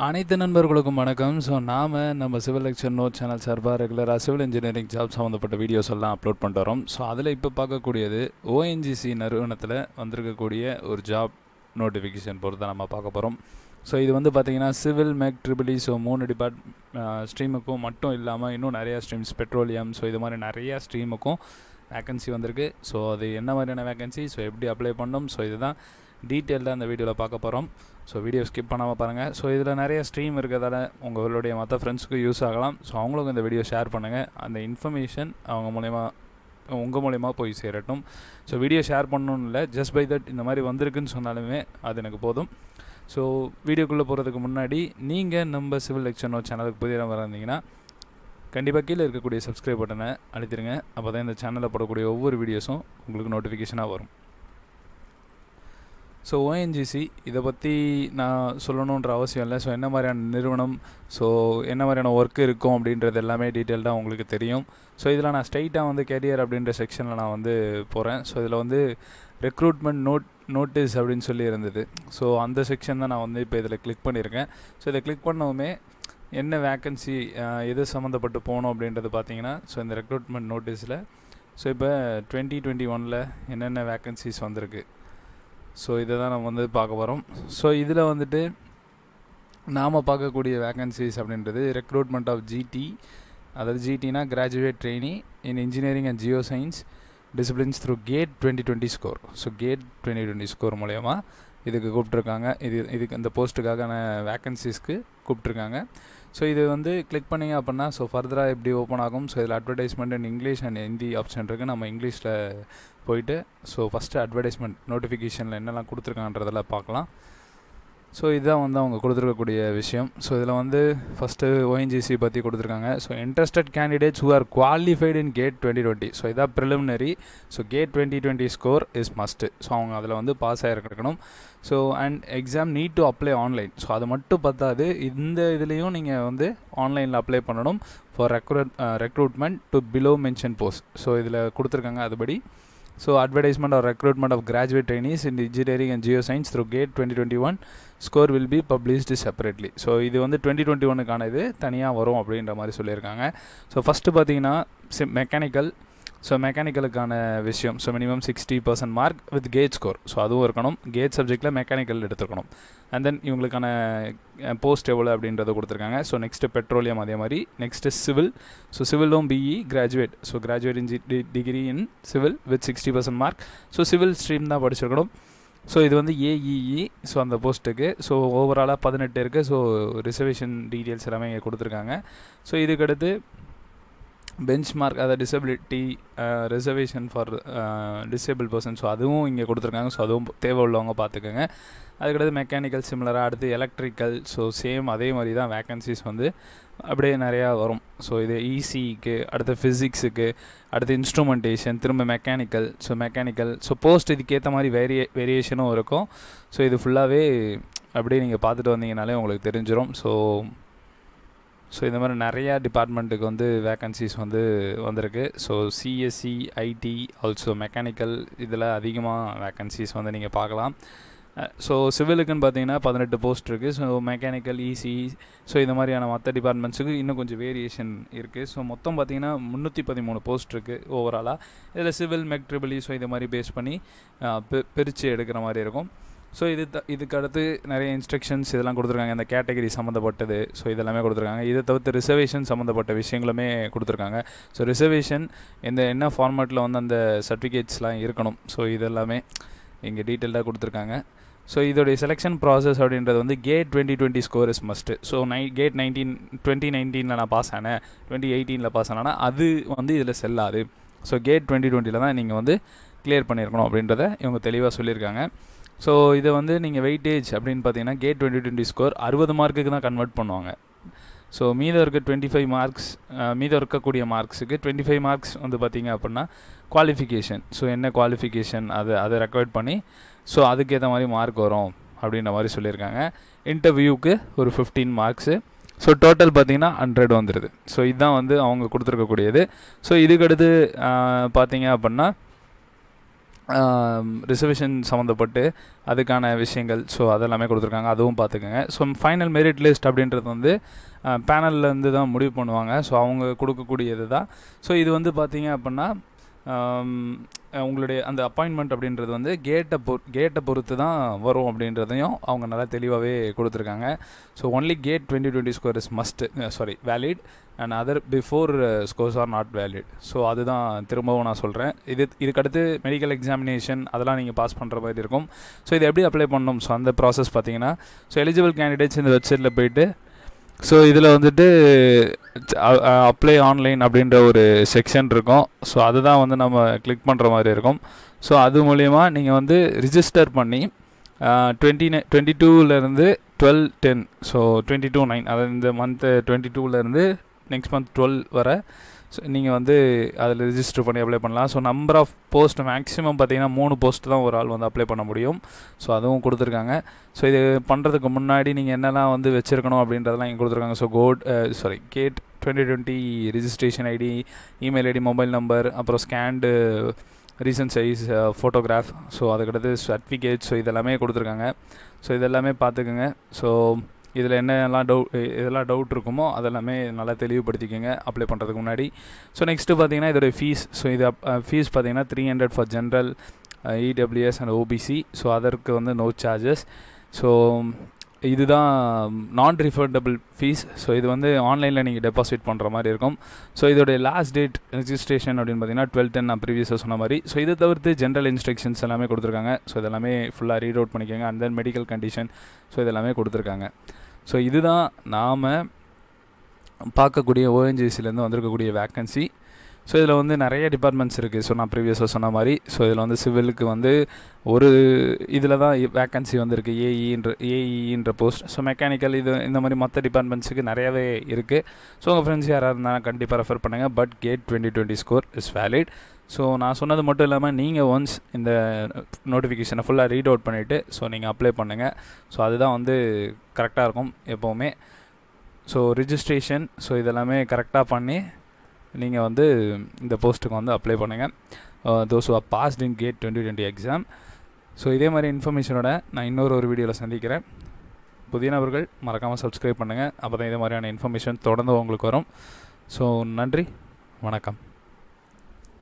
அனைத்து நண்பர்களுக்கும் வணக்கம். ஸோ நம்ம சிவில் லெக்சர் நோட் சேனல் சார்பாக ரெகுலராக சிவில் இன்ஜினியரிங் ஜாப் சம்மந்தப்பட்ட வீடியோஸ் எல்லாம் அப்லோட் பண்ணிட்டு வரோம். ஸோ அதில் இப்போ பார்க்கக்கூடியது ஓஎன்ஜிசி நிறுவனத்தில் வந்திருக்கக்கூடிய ஒரு ஜாப் நோட்டிஃபிகேஷன் பொறுத்து தான் நம்ம பார்க்க போகிறோம். ஸோ இது வந்து பார்த்திங்கன்னா சிவில் மெக் EEE. ஸோ 3 ஸ்ட்ரீமுக்கும் மட்டும் இல்லாமல் இன்னும் நிறையா ஸ்ட்ரீம்ஸ், பெட்ரோலியம், ஸோ இது மாதிரி நிறையா ஸ்ட்ரீமுக்கும் வேக்கன்சி வந்திருக்கு. ஸோ அது என்ன மாதிரியான வேக்கன்சி, ஸோ எப்படி அப்ளை பண்ணணும், ஸோ இதுதான் டீட்டெயில்டாக அந்த வீடியோவில் பார்க்க போகிறோம். ஸோ வீடியோ ஸ்கிப் பண்ணாமல் பாருங்கள். ஸோ இதில் நிறைய ஸ்ட்ரீம் இருக்கிறதால உங்களுடைய மற்ற ஃப்ரெண்ட்ஸுக்கு யூஸ் ஆகலாம். ஸோ அவங்களுக்கும் இந்த வீடியோ ஷேர் பண்ணுங்கள். அந்த இன்ஃபர்மேஷன் உங்கள் மூலயமா போய் சேரட்டும். ஸோ வீடியோ ஷேர் பண்ணணும்னு இல்லை, ஜஸ்ட் பை தட் இந்த மாதிரி வந்திருக்குன்னு சொன்னாலுமே அது எனக்கு போதும். ஸோ வீடியோக்குள்ளே போகிறதுக்கு முன்னாடி நீங்கள் நம்ம சிவில் லெக்சர் நோட் சேனலுக்கு புதிய வந்திங்கன்னா கண்டிப்பாக கீழே இருக்கக்கூடிய சப்ஸ்கிரைப் பட்டனை அழுத்திடுங்க. அப்போ தான் இந்த சேனலில் போடக்கூடிய ஒவ்வொரு வீடியோஸும் உங்களுக்கு நோட்டிஃபிகேஷனாக வரும். ஸோ ஓஎன்ஜிசி இதை பற்றி நான் சொல்லணுன்ற அவசியம் இல்லை. ஸோ என்ன மாதிரியான நிறுவனம், ஸோ என்ன மாதிரியான ஒர்க் இருக்கும் அப்படின்றது எல்லாமே டீட்டெயில்டாக உங்களுக்கு தெரியும். ஸோ இதில் நான் ஸ்ட்ரைட்டாக வந்து கேரியர் அப்படின்ற செக்ஷனில் நான் வந்து போகிறேன். ஸோ இதில் வந்து ரெக்ரூட்மெண்ட் நோட்டீஸ் அப்படின்னு சொல்லி இருந்தது. ஸோ அந்த செக்ஷன் தான் நான் வந்து இப்போ இதில் கிளிக் பண்ணியிருக்கேன். ஸோ இதை கிளிக் பண்ணவுமே என்ன வேக்கன்சி, எது சம்மந்தப்பட்டு போகணும் அப்படின்றது பார்த்தீங்கன்னா, ஸோ இந்த ரெக்ரூட்மெண்ட் நோட்டீஸில் ஸோ இப்போ 2021 என்னென்ன வேக்கன்சிஸ் வந்திருக்கு, ஸோ இதை தான் நம்ம வந்து பார்க்க போகிறோம். ஸோ இதில் வந்துட்டு நாம் பார்க்கக்கூடிய வேக்கன்சிஸ் அப்படின்றது ரெக்ரூட்மெண்ட் ஆஃப் ஜிடி, அதாவது ஜிடினா graduate trainee in engineering and Jio science disciplines through GATE 2020 score. So GATE 2020 score மூலயமா இதுக்கு கூப்பிட்ருக்காங்க. இதுக்கு இந்த போஸ்ட்டுக்கான வேக்கன்சிஸ்க்கு கூப்பிட்ருக்காங்க. ஸோ இது வந்து கிளிக் பண்ணிங்க அப்படின்னா ஸோ ஃபர்தராக எப்படி ஓப்பன் ஆகும். ஸோ இதில் advertisement in English and Hindi option இருக்குது. நம்ம இங்கிலீஷில் போயிட்டு ஸோ ஃபஸ்ட்டு அட்வர்டைஸ்மெண்ட் நோட்டிஃபிகேஷனில் என்னெல்லாம் கொடுத்துருக்கான்றதெல்லாம் பார்க்கலாம். ஸோ இதுதான் வந்து அவங்க கொடுத்துருக்கக்கூடிய விஷயம். ஸோ இதில் வந்து ஃபஸ்ட்டு ஓஎன்ஜிசி பற்றி கொடுத்துருக்காங்க. So interested candidates who are qualified in GATE 2020. So இதான் preliminary. So GATE 2020 score is must. So அவங்க அதில் வந்து பாஸ் ஆகிருக்கணும். So and exam need to apply online. So அது மட்டும் பத்தாது, இந்த இதுலேயும் நீங்கள் வந்து ஆன்லைனில் அப்ளை பண்ணணும் for recruitment to below mention post. So இதில் கொடுத்துருக்காங்க அதுபடி. So advertisement or recruitment of graduate trainees in engineering and Jio science through GATE 2021 score will be published separately. So இது வந்து 2021க்கான இது தனியாக வரும் அப்படின்ற மாதிரி சொல்லியிருக்காங்க. ஸோ ஃபஸ்ட்டு பார்த்தீங்கன்னா மெக்கானிக்கல். ஸோ மெக்கானிக்கலுக்கான விஷயம், so minimum 60% mark with GATE score. So அதுவும் இருக்கணும். கேட் சப்ஜெக்டில் மெக்கானிக்கல் எடுத்துக்கணும். அண்ட் தென் இவங்களுக்கான போஸ்ட் எவ்வளோ அப்படின்றத கொடுத்துருக்காங்க. ஸோ நெக்ஸ்ட்டு பெட்ரோலியம் அதே மாதிரி. Next civil. ஸோ சிவிலும் BE graduate. So graduate degree in civil with 60% mark. So civil stream தான் படிச்சிருக்கணும். ஸோ இது வந்து ஏஇஇ. ஸோ அந்த போஸ்ட்டுக்கு ஸோ ஓவராலாக 18 இருக்குது. ஸோ ரிசர்வேஷன் டீட்டெயில்ஸ் எல்லாமே இங்கே கொடுத்துருக்காங்க. ஸோ இதுக்கடுத்து பெஞ்ச் மார்க், அதாவது disability reservation for disable person. So அதுவும் இங்கே கொடுத்துருக்காங்க. ஸோ அதுவும் தேவை உள்ளவங்க பார்த்துக்கோங்க. அதுக்கடுத்து மெக்கானிக்கல் சிமிலராக, அடுத்து எலக்ட்ரிக்கல். ஸோ சேம் அதே மாதிரி தான் வேக்கன்சிஸ் வந்து அப்படியே நிறையா வரும். ஸோ இது இசிக்கு, அடுத்து ஃபிசிக்ஸுக்கு, அடுத்து இன்ஸ்ட்ருமெண்டேஷன், திரும்ப mechanical. So mechanical so post இதுக்கேற்ற மாதிரி வேரியேஷனும் இருக்கும். ஸோ இது ஃபுல்லாகவே அப்படியே நீங்கள் பார்த்துட்டு வந்தீங்கனாலே உங்களுக்கு தெரிஞ்சிடும். ஸோ இந்த மாதிரி நிறையா டிபார்ட்மெண்ட்டுக்கு வந்து வேக்கன்சிஸ் வந்து வந்திருக்கு. So CSC, IT, also mechanical, இதில் அதிகமாக வேக்கன்சிஸ் வந்து நீங்கள் பார்க்கலாம். ஸோ சிவிலுக்குன்னு பார்த்தீங்கன்னா 18 போஸ்ட் இருக்குது. ஸோ மெக்கானிக்கல், இசி, ஸோ இந்த மாதிரியான மற்ற டிபார்ட்மெண்ட்ஸுக்கு இன்னும் கொஞ்சம் வேரியேஷன் இருக்குது. ஸோ மொத்தம் பார்த்தீங்கன்னா 313 போஸ்ட் இருக்குது ஓவராலாக. இதில் சிவில், மெக் EEE, ஸோ இது மாதிரி பேஸ் பண்ணி பிரித்து எடுக்கிற மாதிரி இருக்கும். ஸோ இதுக்கு அடுத்து நிறைய இன்ஸ்ட்ரக்ஷன்ஸ் இதெல்லாம் கொடுத்துருக்காங்க. இந்த கேட்டகரி சம்மந்தப்பட்டது, ஸோ இதெல்லாமே கொடுத்துருக்காங்க. இதை தவிர்த்து ரிசர்வேஷன் சம்மந்தப்பட்ட விஷயங்களுமே கொடுத்துருக்காங்க. ஸோ ரிசர்வேஷன் என்ன ஃபார்மேட்டில் வந்து அந்த சர்டிஃபிகேட்ஸ்லாம் இருக்கணும். ஸோ இதெல்லாமே இங்கே டீட்டெயில்டாக கொடுத்துருக்காங்க. ஸோ இதோடைய செலெக்ஷன் ப்ராசஸ் அப்படின்றது வந்து GATE 2020 score is must. So GATE 2019 நான் பாஸ் ஆனேன், 2018 பாஸ் ஆனேன்னா அது வந்து இதில் செல்லாது. ஸோ கேட் 2020 தான் நீங்கள் வந்து கிளியர் பண்ணியிருக்கணும் அப்படின்றத இவங்க தெளிவாக சொல்லியிருக்காங்க. ஸோ இதை வந்து நீங்கள் வெயிட்டேஜ் அப்படின்னு பார்த்தீங்கன்னா கேட் 2020 ஸ்கோர் 60 மார்க்குக்கு தான் கன்வெர்ட் பண்ணுவாங்க. ஸோ மீதம் இருக்க 25 மார்க்ஸ், மீதம் இருக்கக்கூடிய மார்க்ஸுக்கு 25 மார்க்ஸ் வந்து பார்த்திங்க அப்படின்னா குவாலிஃபிகேஷன். ஸோ என்ன குவாலிஃபிகேஷன் அதை ரெக்கமெண்ட் பண்ணி ஸோ அதுக்கேற்ற மாதிரி மார்க் வரும் அப்படின்ற மாதிரி சொல்லியிருக்காங்க. இன்டர்வியூக்கு ஒரு 15 மார்க்ஸு. ஸோ டோட்டல் பார்த்திங்கன்னா 100 வந்துடுது. ஸோ இதுதான் வந்து அவங்க கொடுத்துருக்கக்கூடியது. ஸோ இதுக்கடுத்து பார்த்தீங்க அப்படின்னா ரிசர்வேஷன் சம்மந்தப்பட்டு அதுக்கான விஷயங்கள் ஸோ அதெல்லாமே கொடுத்துருக்காங்க, அதுவும் பார்த்துக்கோங்க. ஸோ ஃபைனல் மெரிட் லிஸ்ட் அப்படின்றது வந்து பேனல்லேருந்து தான் முடிவு பண்ணுவாங்க. ஸோ அவங்க கொடுக்கக்கூடியது தான். ஸோ இது வந்து பார்த்தீங்க அப்படின்னா உங்களுடைய அந்த அப்பாயின்மெண்ட் அப்படின்றது வந்து கேட்டை பொறுத்து தான் வரும் அப்படின்றதையும் அவங்க நல்லா தெளிவாகவே கொடுத்துருக்காங்க. So only GATE 2020 score is valid and other before scores are not valid. So அதுதான் திரும்பவும் நான் சொல்கிறேன். இதுக்கடுத்து மெடிக்கல் எக்ஸாமினேஷன் அதெல்லாம் நீங்கள் பாஸ் பண்ணுற மாதிரி இருக்கும். ஸோ இது எப்படி அப்ளை பண்ணணும்? ஸோ அந்த ப்ராசஸ் பார்த்தீங்கன்னா, ஸோ எலிஜிபிள் கேண்டிடேட்ஸ் இந்த வெப்சைட்டில் போய்ட்டு, ஸோ இதில் வந்துட்டு அப்ளை ஆன்லைன் அப்படின்ற ஒரு செக்ஷன் இருக்கும். ஸோ அதுதான் வந்து நம்ம கிளிக் பண்ணுற மாதிரி இருக்கும். ஸோ அது மூலயமா நீங்கள் வந்து ரிஜிஸ்டர் பண்ணி 22லேருந்து 12/10 ஸோ 22/9 அதாவது இந்த மந்த்து 22லேருந்து நெக்ஸ்ட் மந்த் 12 வரை ஸோ நீங்கள் வந்து அதில் ரிஜிஸ்டர் பண்ணி அப்ளை பண்ணலாம். So number of post maximum பார்த்தீங்கன்னா 3 போஸ்ட் தான் ஒரு ஆள் வந்து அப்ளை பண்ண முடியும். ஸோ அதுவும் கொடுத்துருக்காங்க. ஸோ இது பண்ணுறதுக்கு முன்னாடி நீங்கள் என்னெல்லாம் வந்து வச்சுருக்கணும் அப்படின்றதெல்லாம் இங்கே கொடுத்துருக்காங்க. So GATE 2020 registration ID, email ID, mobile number, அப்புறம் scanned recent size photograph, so அதுக்கடுத்து சர்டிஃபிகேட், ஸோ இதெல்லாமே கொடுத்துருக்காங்க. ஸோ இதெல்லாமே பார்த்துக்குங்க. ஸோ இதில் இதெல்லாம் டவுட் இருக்குமோ அதெல்லாமே நல்லா தெளிவுபடுத்திக்கோங்க அப்ளை பண்ணுறதுக்கு முன்னாடி. ஸோ நெக்ஸ்ட்டு பார்த்தீங்கன்னா இதோடைய ஃபீஸ். ஸோ இது ஃபீஸ் பார்த்தீங்கன்னா 300 for general, EWS and OBC. So அதற்கு வந்து நோ சார்ஜஸ். ஸோ இதுதான் நான் ரீஃபண்டபிள் ஃபீஸ். ஸோ இது வந்து ஆன்லைனில் நீங்கள் டெபாசிட் பண்ணுற மாதிரி இருக்கும். ஸோ இதோடைய லாஸ்ட் டேட் ரிஜிஸ்ட்ரேஷன் அப்படின்னு பார்த்தீங்கன்னா 12/10 நான் ப்ரீவியஸாக சொன்ன மாதிரி. ஸோ இதை தவிர்த்து ஜென்ரல் இன்ஸ்ட்ரக்ஷன்ஸ் எல்லாமே கொடுத்துருக்காங்க. ஸோ இதெல்லாமே ஃபுல்லாக ரீட் அவுட் பண்ணிக்கோங்க. And then medical condition, so இதெல்லாமே கொடுத்துருக்காங்க. ஸோ இதுதான் நாம் பார்க்கக்கூடிய ஓஎன்ஜிசிலேருந்து வந்திருக்கக்கூடிய வேக்கன்சி. ஸோ இதில் வந்து நிறைய டிபார்ட்மெண்ட்ஸ் இருக்குது. ஸோ நான் ப்ரீவியஸாக சொன்ன மாதிரி. ஸோ இதில் வந்து சிவிலுக்கு வந்து ஒரு இதில் தான் வேக்கன்சி வந்துருக்கு, ஏஇன்ற போஸ்ட். ஸோ மெக்கானிக்கல் இந்த மாதிரி மற்ற டிபார்ட்மெண்ட்ஸுக்கு நிறையாவே இருக்குது. ஸோ உங்கள் ஃப்ரெண்ட்ஸ் யாராக இருந்தாலும் கண்டிப்பாக ரெஃபர் பண்ணுங்கள். But GATE 2020 score is valid. So நான் சொன்னது மட்டும் இல்லாமல் நீங்கள் ஒன்ஸ் இந்த நோட்டிஃபிகேஷனை ஃபுல்லாக ரீட் அவுட் பண்ணிவிட்டு ஸோ நீங்கள் அப்ளை பண்ணுங்கள். ஸோ அதுதான் வந்து கரெக்டாக இருக்கும் எப்போவுமே. ஸோ ரிஜிஸ்ட்ரேஷன், ஸோ இதெல்லாமே கரெக்டாக பண்ணி நீங்கள் வந்து இந்த போஸ்ட்டுக்கு வந்து அப்ளை பண்ணுங்கள். Those are passed in GATE 2020 exam. So இதே மாதிரி இன்ஃபர்மேஷனோட நான் இன்னொரு வீடியோவில் சந்திக்கிறேன். புதிய நபர்கள் மறக்காமல் சப்ஸ்கிரைப் பண்ணுங்கள். அப்போ தான் இதே மாதிரியான இன்ஃபர்மேஷன் தொடர்ந்து உங்களுக்கு வரும். ஸோ நன்றி, வணக்கம்.